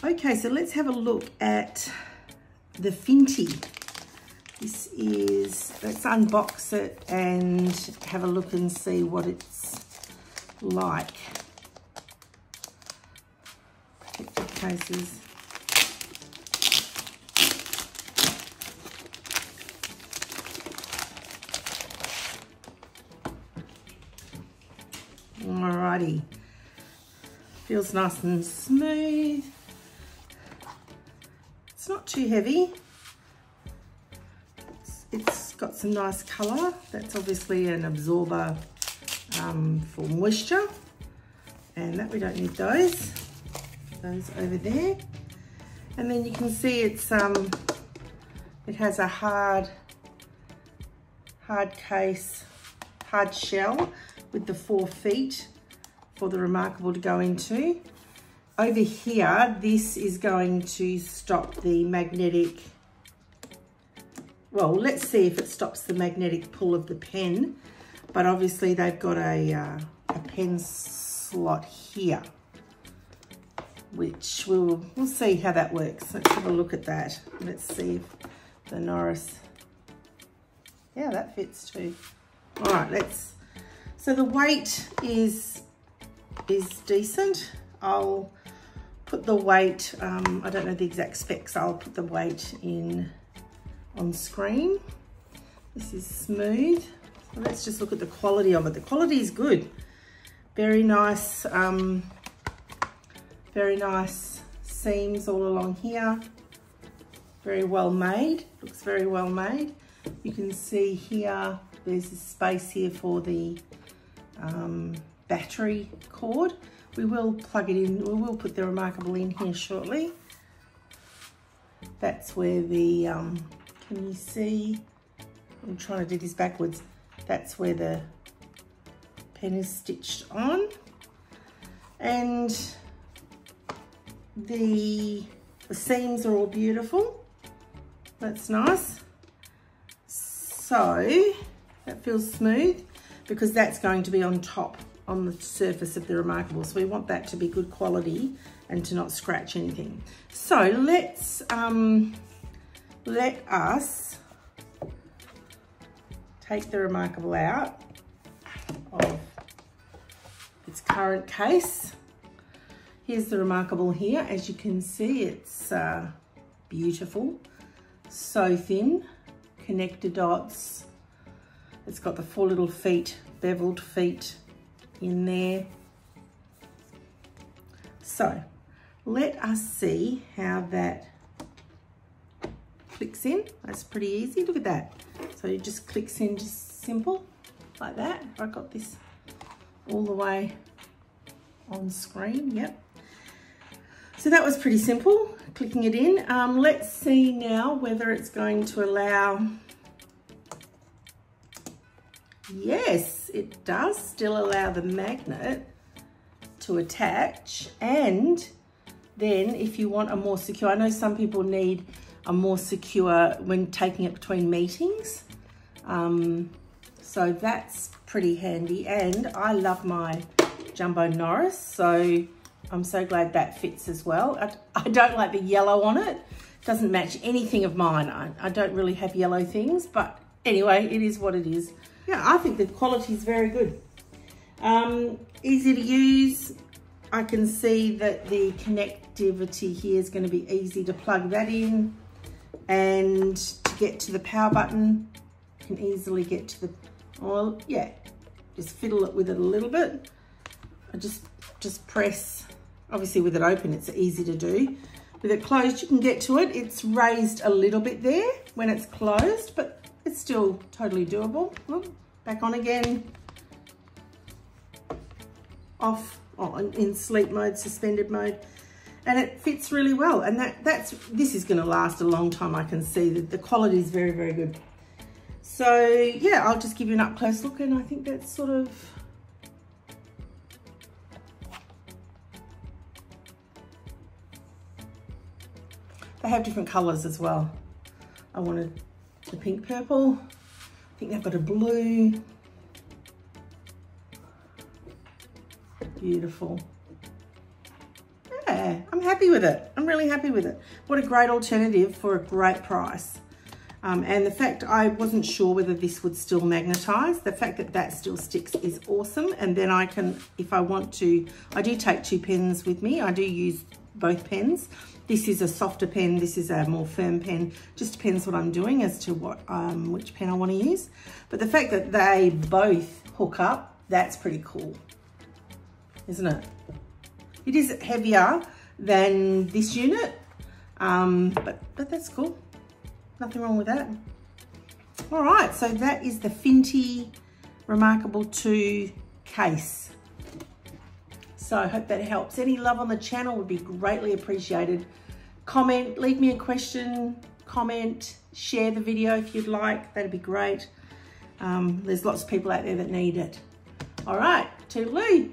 Okay, so let's have a look at the FINTIE. This is, let's unbox it and have a look and see what it's like. Protective cases. Alrighty. Feels nice and smooth. It's not too heavy. It's got some nice colour. That's obviously an absorber for moisture, and that we don't need those. Those over there. And then you can see it's it has a hard case, hard shell with the 4 feet for the Remarkable to go into. Over here, this is going to stop the magnetic, well, let's see if it stops the magnetic pull of the pen, but obviously they've got a pen slot here, which we'll see how that works. Let's have a look at that. Let's see if the Norris, yeah, that fits too. All right, so the weight is decent. I'll put the weight, I don't know the exact specs, I'll put the weight in on screen. This is smooth. So let's just look at the quality of it. The quality is good. Very nice seams all along here. Very well made, looks very well made. You can see here, there's a space here for the battery cord. We will plug it in, we will put the Remarkable in here shortly. That's where the, can you see? I'm trying to do this backwards. That's where the pen is stitched on. And the seams are all beautiful. That's nice. So, that feels smooth because that's going to be on top, on the surface of the Remarkable. So we want that to be good quality and to not scratch anything. So let's, let us take the Remarkable out of its current case. Here's the Remarkable here. As you can see, it's beautiful, so thin, connector dots. It's got the 4 little feet, beveled feet in there. So let us see how that clicks in. That's pretty easy. Look at that. So it just clicks in, just simple like that. I got this all the way on screen. Yep. So that was pretty simple, clicking it in. Let's see now whether it's going to allow. Yes, it does still allow the magnet to attach, and then if you want a more secure, I know some people need a more secure when taking it between meetings. So that's pretty handy, and I love my Jumbo Norris, so I'm so glad that fits as well. I don't like the yellow on it. It doesn't match anything of mine. I don't really have yellow things, but anyway, it is what it is. Yeah, I think the quality is very good. Easy to use. I can see that the connectivity here is going to be easy to plug that in, and to get to the power button, you can easily get to the, well, yeah, just fiddle it with it a little bit. I just press, obviously with it open, it's easy to do. With it closed, you can get to it. It's raised a little bit there when it's closed, but it's still totally doable. Look, back on again. Off, in sleep mode, suspended mode. And it fits really well. And this is gonna last a long time. I can see that the quality is very, very good. So yeah, I'll just give you an up close look, and I think that's sort of, they have different colors as well. I wanted the pink purple. I think they've got a blue. Beautiful. Yeah, I'm happy with it. I'm I'm really happy with it. What a great alternative for a great price. And the fact I wasn't sure whether this would still magnetize, the fact that that still sticks is awesome. And then I can, if I want to, I do take 2 pens with me. I do use both pens. This is a softer pen, this is a more firm pen. Just depends what I'm doing as to what which pen I want to use. But the fact that they both hook up, that's pretty cool, isn't it? It is heavier than this unit, but that's cool. Nothing wrong with that. All right, so that is the FINTIE Remarkable 2 case. So I hope that helps. Any love on the channel would be greatly appreciated. Comment, leave me a question, comment, share the video if you'd like. That'd be great. There's lots of people out there that need it. All right, toodaloo.